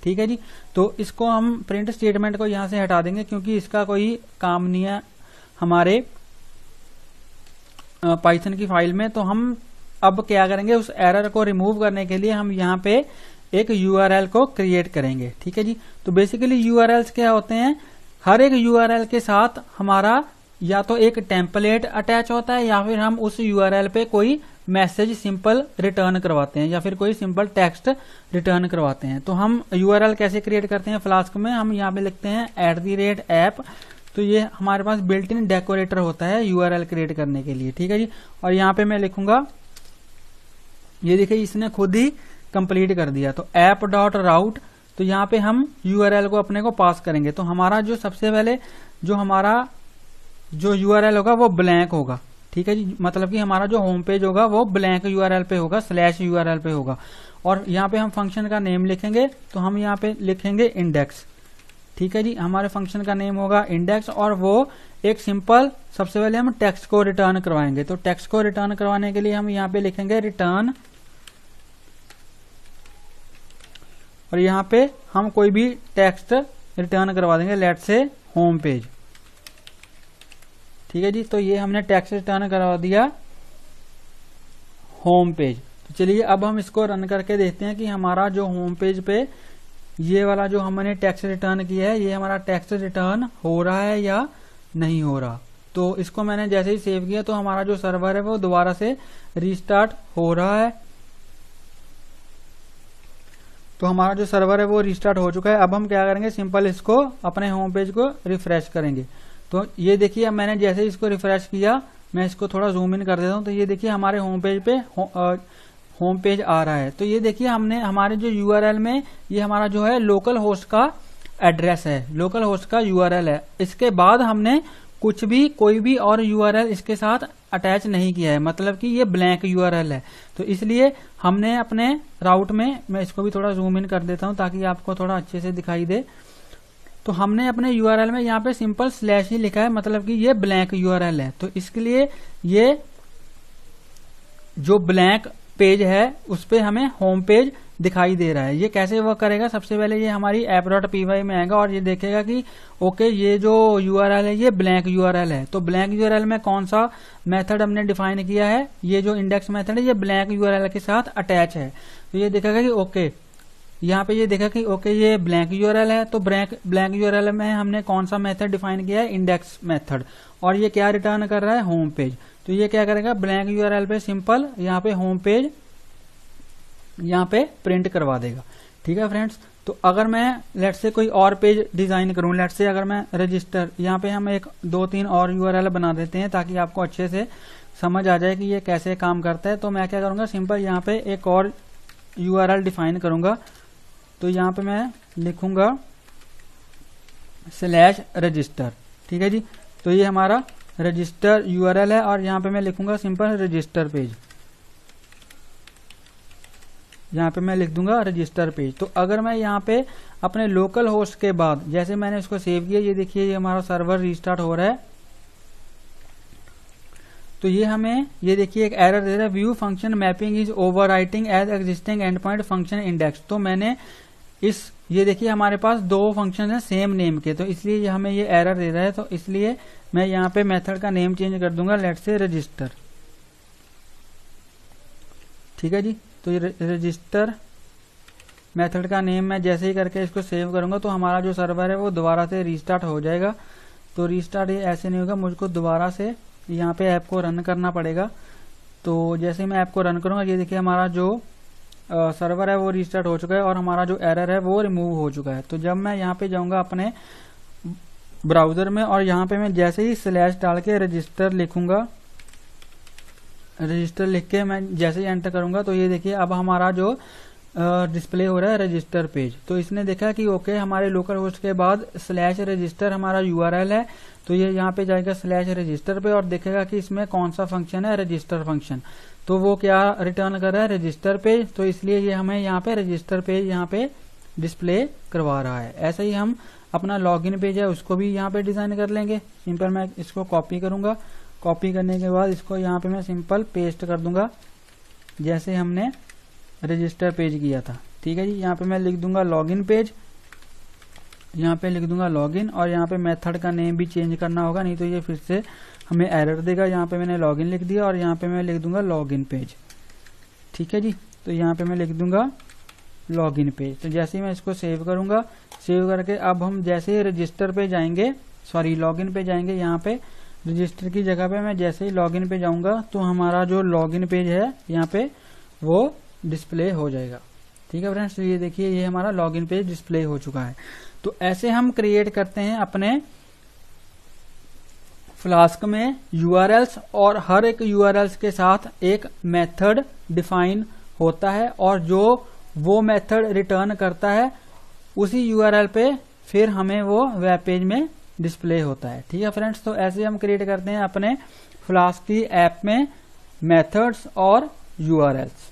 ठीक है जी। तो इसको हम प्रिंट स्टेटमेंट को यहाँ से हटा देंगे क्योंकि इसका कोई काम नहीं है हमारे पाइथन की फाइल में। तो हम अब क्या करेंगे, उस एरर को रिमूव करने के लिए हम यहाँ पे एक यूआरएल को क्रिएट करेंगे। ठीक है जी। तो बेसिकली यूआरएल्स क्या होते हैं, हर एक यूआरएल के साथ हमारा या तो एक टेम्पलेट अटैच होता है या फिर हम उस यूआरएल पे कोई मैसेज सिंपल रिटर्न करवाते हैं या फिर कोई सिंपल टेक्स्ट रिटर्न करवाते हैं। तो हम यूआरएल कैसे क्रिएट करते हैं फ्लास्क में, हम यहाँ पे लिखते हैं @app। तो ये हमारे पास बिल्ट इन डेकोरेटर होता है यूआरएल क्रिएट करने के लिए। ठीक है जी। और यहाँ पे मैं लिखूंगा, ये देखिए इसने खुद ही कंप्लीट कर दिया। तो app.route, तो यहाँ पे हम यूआरएल को अपने को पास करेंगे। तो हमारा जो सबसे पहले जो हमारा जो यूआरएल होगा वो ब्लैंक होगा। ठीक है जी। मतलब कि हमारा जो होम पेज होगा वो ब्लैंक यूआरएल पे होगा, /URL पे होगा। और यहाँ पे हम फंक्शन का नेम लिखेंगे, तो हम यहाँ पे लिखेंगे इंडेक्स। ठीक है जी। हमारे फंक्शन का नेम होगा इंडेक्स और वो एक सिंपल, सबसे पहले हम टेक्स्ट को रिटर्न करवाएंगे। तो टेक्स्ट को रिटर्न करवाने के लिए हम यहाँ पे लिखेंगे रिटर्न, और यहाँ पे हम कोई भी टेक्स्ट रिटर्न करवा देंगे, लेट्स से होम पेज। ठीक है जी। तो ये हमने टेक्स्ट रिटर्न करवा दिया होम पेज। तो चलिए अब हम इसको रन करके देखते हैं कि हमारा जो होम पेज पे ये वाला जो हमने टेक्स्ट रिटर्न किया है, ये हमारा टेक्स्ट रिटर्न हो रहा है या नहीं हो रहा। तो इसको मैंने जैसे ही सेव किया तो हमारा जो सर्वर है वो दोबारा से रीस्टार्ट हो रहा है। तो हमारा जो सर्वर है वो रीस्टार्ट हो चुका है। अब हम क्या करेंगे, सिंपल इसको अपने होम पेज को रिफ्रेश करेंगे। तो ये देखिए अब मैंने जैसे ही इसको रिफ्रेश किया, मैं इसको थोड़ा जूम इन कर देता हूँ, तो ये देखिए हमारे होम पेज पे होम पेज आ रहा है। तो ये देखिए हमने हमारे जो यूआरएल में ये हमारा जो है लोकल होस्ट का एड्रेस है, लोकल होस्ट का यूआरएल है। इसके बाद हमने कुछ भी कोई भी और यूआरएल इसके साथ अटैच नहीं किया है, मतलब कि ये ब्लैंक यूआरएल है। तो इसलिए हमने अपने राउट में, मैं इसको भी थोड़ा जूम इन कर देता हूं ताकि आपको थोड़ा अच्छे से दिखाई दे। तो हमने अपने यूआरएल में यहाँ पे सिंपल / ही लिखा है, मतलब कि ये ब्लैंक यूआरएल है। तो इसके लिए ये जो ब्लैंक पेज है उस पे हमें होम पेज दिखाई दे रहा है। ये कैसे वर्क करेगा, सबसे पहले ये हमारी app.py में आएगा और ये देखेगा कि ओके ये जो यूआरएल है ये ब्लैंक यूआरएल है। तो ब्लैंक यूआरएल में कौन सा मेथड हमने डिफाइन किया है, ये जो इंडेक्स मेथड है ये ब्लैंक यूआरएल के साथ अटैच है। तो ये देखेगा कि ओके, यहाँ पे ये देखा कि ओके ये ब्लैंक यूआरएल है। तो ब्लैंक यूआरएल में हमने कौन सा मेथड डिफाइन किया है, इंडेक्स मेथड, और ये क्या रिटर्न कर रहा है, होम पेज। तो ये क्या करेगा, ब्लैंक यूआरएल पे सिंपल यहाँ पे होम पेज यहाँ पे प्रिंट करवा देगा। ठीक है फ्रेंड्स। तो अगर मैं लेट्स से कोई और पेज डिजाइन करूं, लेट्स से अगर मैं रजिस्टर, यहाँ पे हम 1-2-3 और यूआरएल बना देते हैं ताकि आपको अच्छे से समझ आ जाए कि ये कैसे काम करता है। तो मैं क्या करूंगा, सिंपल यहाँ पे एक और यूआरएल डिफाइन करूंगा। तो यहाँ पे मैं लिखूंगा /register। ठीक है जी। तो ये हमारा रजिस्टर यूआरएल है और यहाँ पे मैं लिखूंगा सिंपल रजिस्टर पेज। यहाँ पे मैं लिख दूंगा रजिस्टर पेज। तो अगर मैं यहाँ पे अपने लोकल होस्ट के बाद, जैसे मैंने इसको सेव किया, ये देखिए ये हमारा सर्वर रीस्टार्ट हो रहा है। तो ये हमें, ये देखिए एक एरर दे रहा है, view function mapping is overwriting as existing end point function index. तो मैंने ये देखिए हमारे पास 2 फंक्शन है सेम नेम के, तो इसलिए ये हमें ये एरर दे रहा है। तो इसलिए मैं यहाँ पे मेथड का नेम चेंज कर दूंगा, लेट्स से रजिस्टर। ठीक है जी। तो ये रजिस्टर मेथड का नेम मैं जैसे ही करके इसको सेव करूंगा तो हमारा जो सर्वर है वो दोबारा से रीस्टार्ट हो जाएगा। तो रीस्टार्ट ये ऐसे नहीं होगा, मुझको दोबारा से यहाँ पे ऐप को रन करना पड़ेगा। तो जैसे मैं ऐप को रन करूंगा, ये देखिए हमारा जो सर्वर है वो रीस्टार्ट हो चुका है और हमारा जो एरर है वो रिमूव हो चुका है। तो जब मैं यहाँ पे जाऊंगा अपने ब्राउजर में और यहाँ पे मैं जैसे ही / डाल के रजिस्टर लिखूंगा, रजिस्टर लिख के मैं जैसे ही एंटर करूंगा तो ये देखिए अब हमारा जो डिस्प्ले हो रहा है रजिस्टर पेज। तो इसने देखा कि ओके हमारे लोकल होस्ट के बाद /register हमारा यूआरएल है। तो ये यहाँ पे जाएगा /register पे और देखेगा कि इसमें कौन सा फंक्शन है, रजिस्टर फंक्शन। तो वो क्या रिटर्न कर रहा है, रजिस्टर पेज। तो इसलिए ये हमें यहाँ पे रजिस्टर पेज यहाँ पे डिस्प्ले करवा रहा है। ऐसे ही हम अपना लॉगिन पेज है उसको भी यहाँ पे डिजाइन कर लेंगे। सिंपल मैं इसको कॉपी करूंगा, कॉपी करने के बाद इसको यहाँ पे मैं सिंपल पेस्ट कर दूंगा जैसे हमने रजिस्टर पेज किया था। ठीक है जी। यहाँ पे मैं लिख दूंगा लॉगिन पेज, यहाँ पे लिख दूंगा लॉगिन, और यहाँ पे मेथड का नेम भी चेंज करना होगा, नहीं तो ये फिर से हमें एरर देगा। यहाँ पे मैंने लॉगिन लिख दिया और यहाँ पे मैं लिख दूंगा लॉगिन पेज, ठीक है जी। तो यहाँ पे मैं लिख दूंगा लॉगिन पेज। तो जैसे ही मैं इसको सेव करूंगा, सेव करके अब हम जैसे ही रजिस्टर पे जाएंगे, सॉरी लॉगिन पे जाएंगे, यहाँ पे रजिस्टर की जगह पे मैं जैसे ही लॉगिन पे जाऊंगा तो हमारा जो लॉगिन पेज है यहाँ पे वो डिस्प्ले हो जाएगा, ठीक है फ्रेंड्स। तो ये देखिए ये हमारा लॉगिन पेज डिस्प्ले हो चुका है। तो ऐसे हम क्रिएट करते हैं अपने फ्लास्क में यूआरएल्स, और हर एक यूआरएल्स के साथ एक मेथड डिफाइन होता है, और जो वो मेथड रिटर्न करता है उसी यूआरएल पे फिर हमें वो वेब पेज में डिस्प्ले होता है, ठीक है फ्रेंड्स। तो ऐसे हम क्रिएट करते हैं अपने फ्लास्क की ऐप में मेथड्स और यूआरएल्स।